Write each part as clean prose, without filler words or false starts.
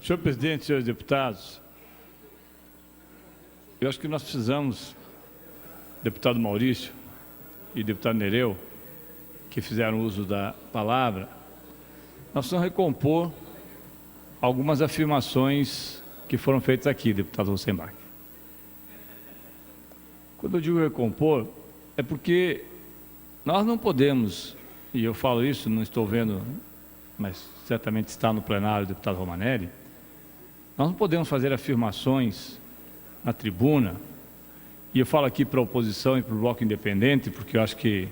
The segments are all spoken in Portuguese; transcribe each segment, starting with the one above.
Senhor presidente, senhores deputados, eu acho que nós precisamos, deputado Maurício e deputado Nereu, que fizeram uso da palavra, nós precisamos recompor algumas afirmações que foram feitas aqui, deputado Rosenbach. Quando eu digo recompor, é porque nós não podemos, e eu falo isso, não estou vendo, mas certamente está no plenário o deputado Romanelli, nós não podemos fazer afirmações na tribuna, e eu falo aqui para a oposição e para o bloco independente, porque eu acho que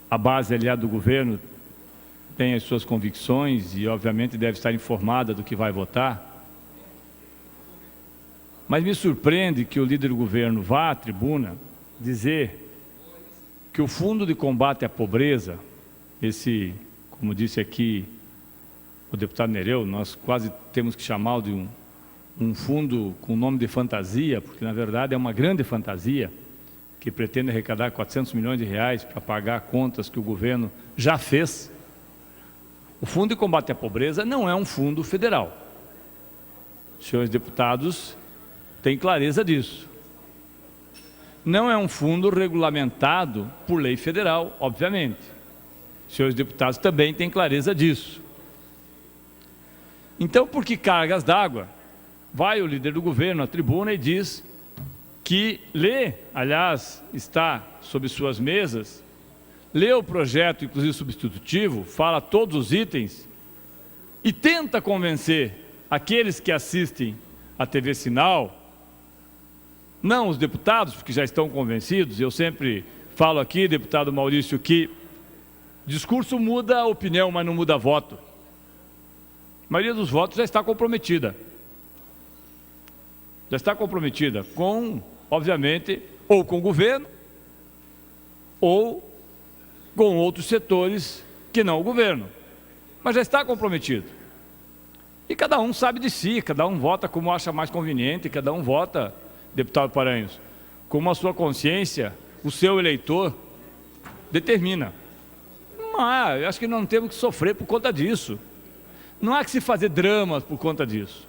a base, aliás, do governo tem as suas convicções e, obviamente, deve estar informada do que vai votar. Mas me surpreende que o líder do governo vá à tribuna dizer que o Fundo de Combate à Pobreza, esse, como disse aqui o deputado Nereu, nós quase temos que chamá-lo de um fundo com nome de fantasia, porque na verdade é uma grande fantasia, que pretende arrecadar 400 milhões de reais para pagar contas que o governo já fez. O Fundo de Combate à Pobreza não é um fundo federal. Os senhores deputados têm clareza disso. Não é um fundo regulamentado por lei federal, obviamente. Os senhores deputados também têm clareza disso. Então, por que cargas d'água? Vai o líder do governo à tribuna e diz que aliás, está sob suas mesas, lê o projeto, inclusive substitutivo, fala todos os itens e tenta convencer aqueles que assistem à TV Sinal, não os deputados, porque já estão convencidos. Eu sempre falo aqui, deputado Maurício, que discurso muda a opinião, mas não muda voto. A maioria dos votos já está comprometida. Já está comprometida com, obviamente, ou com o governo, ou com outros setores que não o governo. Mas já está comprometido. E cada um sabe de si, cada um vota como acha mais conveniente, cada um vota, deputado Paranhos, como a sua consciência, o seu eleitor, determina. Mas eu acho que não temos que sofrer por conta disso. Não há que se fazer dramas por conta disso.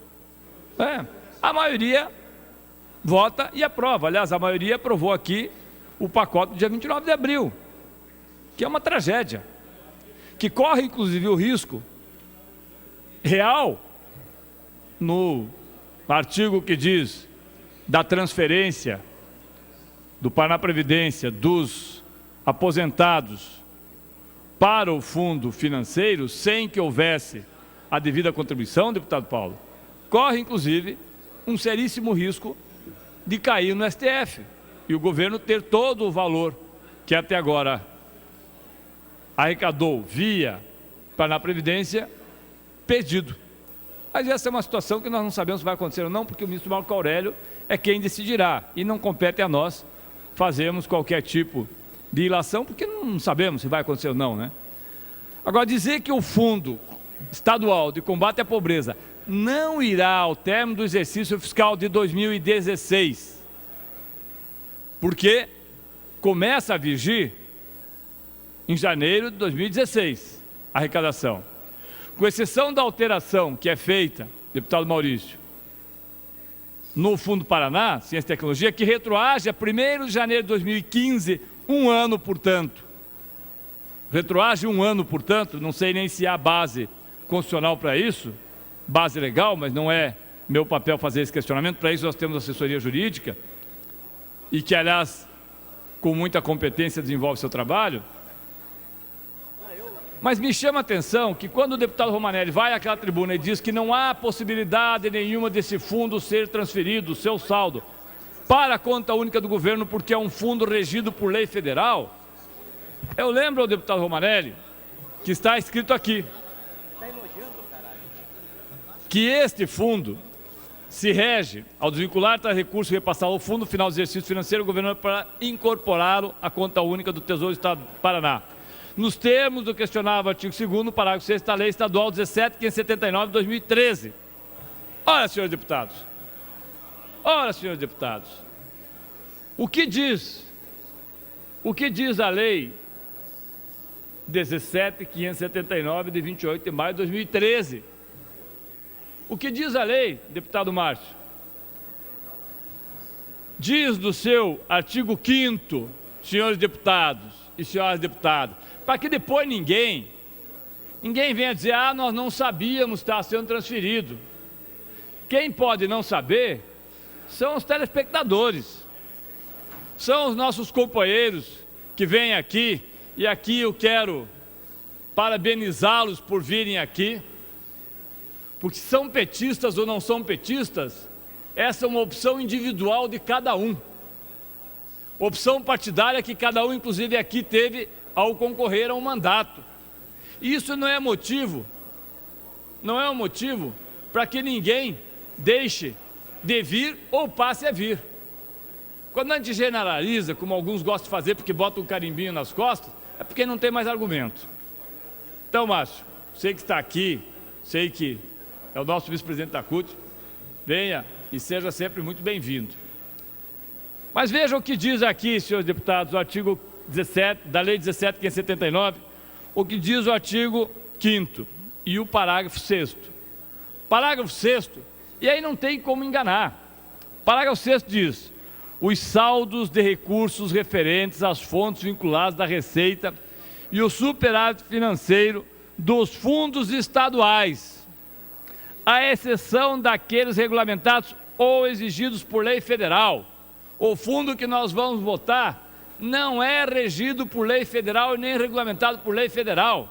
A maioria vota e aprova. Aliás, a maioria aprovou aqui o pacote do dia 29 de abril, que é uma tragédia, que corre inclusive o risco real no artigo que diz da transferência do Paraná Previdência dos aposentados para o fundo financeiro sem que houvesse a devida contribuição, deputado Paulo, corre inclusive um seríssimo risco de cair no STF e o governo ter todo o valor que até agora arrecadou via Paraná Previdência perdido. Mas essa é uma situação que nós não sabemos se vai acontecer ou não, porque o ministro Marco Aurélio é quem decidirá e não compete a nós fazermos qualquer tipo de ilação, porque não sabemos se vai acontecer ou não, né? Agora, dizer que o Fundo Estadual de Combate à Pobreza não irá ao término do exercício fiscal de 2016, porque começa a vigir em janeiro de 2016 a arrecadação. Com exceção da alteração que é feita, deputado Maurício, no Fundo Paraná, Ciência e Tecnologia, que retroage a 1º de janeiro de 2015, um ano, portanto. Retroage um ano, portanto, não sei nem se há base constitucional para isso, base legal, mas não é meu papel fazer esse questionamento. Para isso nós temos assessoria jurídica, e que, aliás, com muita competência desenvolve seu trabalho. Mas me chama a atenção que quando o deputado Romanelli vai àquela tribuna e diz que não há possibilidade nenhuma desse fundo ser transferido, o seu saldo, para a conta única do governo, porque é um fundo regido por lei federal, eu lembro ao deputado Romanelli que está escrito aqui que este fundo se rege ao desvincular tal recurso e repassar ao fundo final do exercício financeiro o governo para incorporá-lo à conta única do Tesouro do Estado do Paraná, nos termos do questionável artigo 2º, parágrafo 6º da Lei Estadual 17.579 de 2013. Ora, senhores deputados, o que diz a Lei 17.579 de 28 de maio de 2013? O que diz a lei, deputado Márcio? Diz do seu artigo 5º, senhores deputados e senhoras deputadas, para que depois ninguém venha dizer, nós não sabíamos que estava sendo transferido. Quem pode não saber são os telespectadores, são os nossos companheiros que vêm aqui, e aqui eu quero parabenizá-los por virem aqui, porque são petistas ou não são petistas, essa é uma opção individual de cada um, opção partidária que cada um, inclusive aqui, teve ao concorrer a um mandato. Isso não é motivo para que ninguém deixe de vir ou passe a vir. Quando a gente generaliza, como alguns gostam de fazer porque botam um carimbinho nas costas, é porque não tem mais argumento. Então, Márcio, sei que está aqui, sei que é o nosso vice-presidente da CUT, venha e seja sempre muito bem-vindo. Mas veja o que diz aqui, senhores deputados, o artigo 17, da Lei 17.579, o que diz o artigo 5º e o parágrafo 6º. Parágrafo 6º, e aí não tem como enganar. Parágrafo 6º diz: os saldos de recursos referentes às fontes vinculadas da Receita e o superávit financeiro dos fundos estaduais, à exceção daqueles regulamentados ou exigidos por lei federal. O fundo que nós vamos votar não é regido por lei federal e nem regulamentado por lei federal.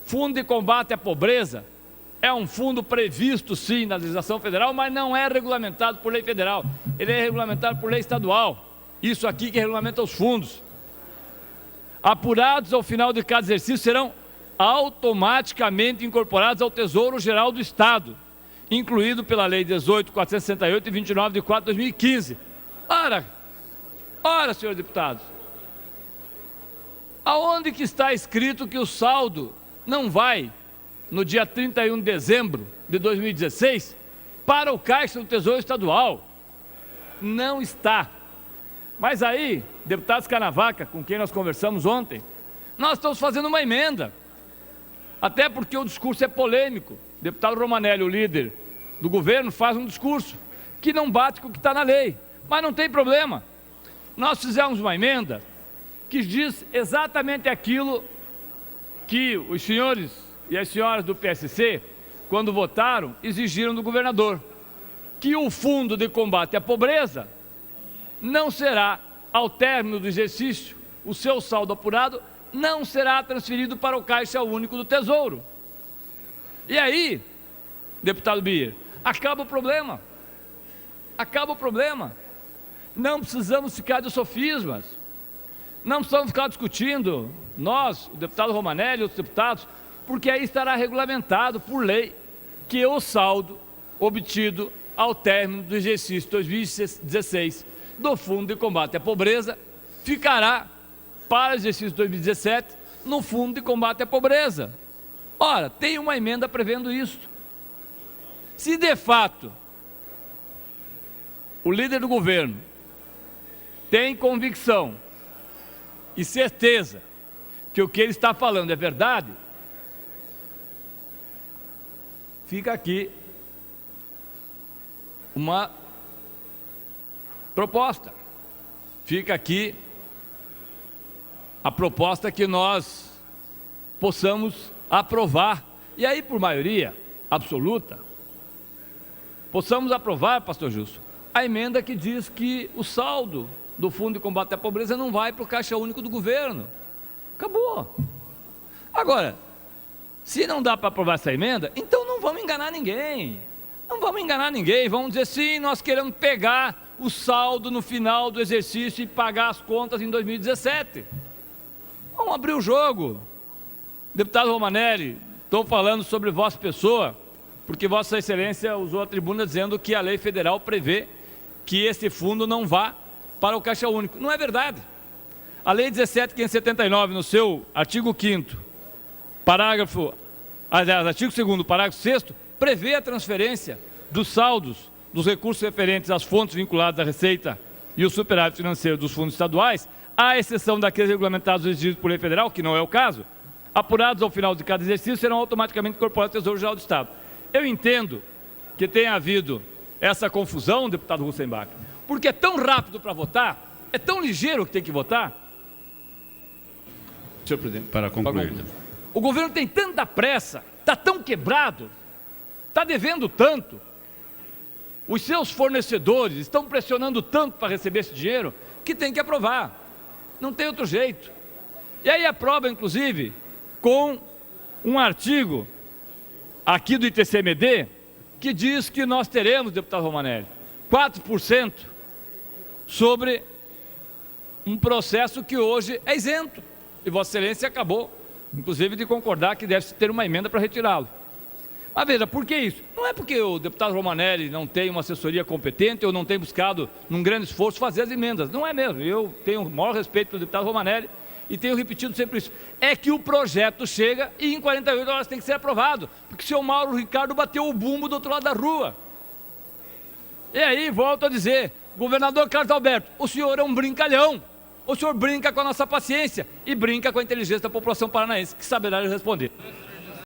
Fundo de combate à pobreza é um fundo previsto, sim, na legislação federal, mas não é regulamentado por lei federal. Ele é regulamentado por lei estadual. Isso aqui que regulamenta os fundos. Apurados ao final de cada exercício, serão automaticamente incorporados ao Tesouro Geral do Estado, incluído pela Lei 18.468 e 29 de 4 de 2015. Ora, senhores deputados, aonde que está escrito que o saldo não vai, no dia 31 de dezembro de 2016, para o Caixa do Tesouro Estadual? Não está. Mas aí, deputado Canavaca, com quem nós conversamos ontem, nós estamos fazendo uma emenda, até porque o discurso é polêmico. O deputado Romanelli, o líder do governo, faz um discurso que não bate com o que está na lei, mas não tem problema. Nós fizemos uma emenda que diz exatamente aquilo que os senhores e as senhoras do PSC, quando votaram, exigiram do governador, que o fundo de combate à pobreza não será, ao término do exercício, o seu saldo apurado não será transferido para o Caixa Único do Tesouro. E aí, deputado Bier, acaba o problema. Acaba o problema. Não precisamos ficar de sofismas. Não precisamos ficar discutindo, nós, o deputado Romanelli e outros deputados, porque aí estará regulamentado por lei que o saldo obtido ao término do exercício 2016 do Fundo de Combate à Pobreza ficará para o exercício 2017 no Fundo de Combate à Pobreza. Ora, tem uma emenda prevendo isso. Se de fato o líder do governo tem convicção e certeza que o que ele está falando é verdade, fica aqui uma proposta. Fica aqui a proposta que nós possamos aprovar, e aí por maioria absoluta, possamos aprovar, pastor Justo, a emenda que diz que o saldo do Fundo de Combate à Pobreza não vai para o Caixa Único do Governo. Acabou. Agora, se não dá para aprovar essa emenda, então não vamos enganar ninguém. Não vamos enganar ninguém, vamos dizer sim, nós queremos pegar o saldo no final do exercício e pagar as contas em 2017. Vamos abrir o jogo. Deputado Romanelli, estou falando sobre vossa pessoa, porque Vossa Excelência usou a tribuna dizendo que a lei federal prevê que esse fundo não vá para o Caixa Único. Não é verdade. A Lei 17.579, no seu artigo 5º, artigo 2º, parágrafo 6º, prevê a transferência dos saldos dos recursos referentes às fontes vinculadas à Receita e o superávit financeiro dos fundos estaduais, à exceção daqueles regulamentados e exigidos por lei federal, que não é o caso, apurados ao final de cada exercício, serão automaticamente incorporados ao Tesouro Geral do Estado. Eu entendo que tenha havido essa confusão, deputado Russenbach, porque é tão rápido para votar, é tão ligeiro que tem que votar. Senhor presidente, para concluir. O governo tem tanta pressa, está tão quebrado, está devendo tanto, os seus fornecedores estão pressionando tanto para receber esse dinheiro, que tem que aprovar, não tem outro jeito. E aí aprova, inclusive, com um artigo aqui do ITCMD, que diz que nós teremos, deputado Romanelli, 4% sobre um processo que hoje é isento. E Vossa Excelência acabou, inclusive, de concordar que deve ter uma emenda para retirá-lo. Mas veja, por que isso? Não é porque o deputado Romanelli não tem uma assessoria competente ou não tem buscado, num grande esforço, fazer as emendas. Não é mesmo. Eu tenho o maior respeito pelo deputado Romanelli e tenho repetido sempre isso. É que o projeto chega e em 48 horas tem que ser aprovado, porque o senhor Mauro Ricardo bateu o bumbo do outro lado da rua. E aí, volto a dizer, governador Carlos Alberto, o senhor é um brincalhão. O senhor brinca com a nossa paciência e brinca com a inteligência da população paranaense, que saberá lhe responder.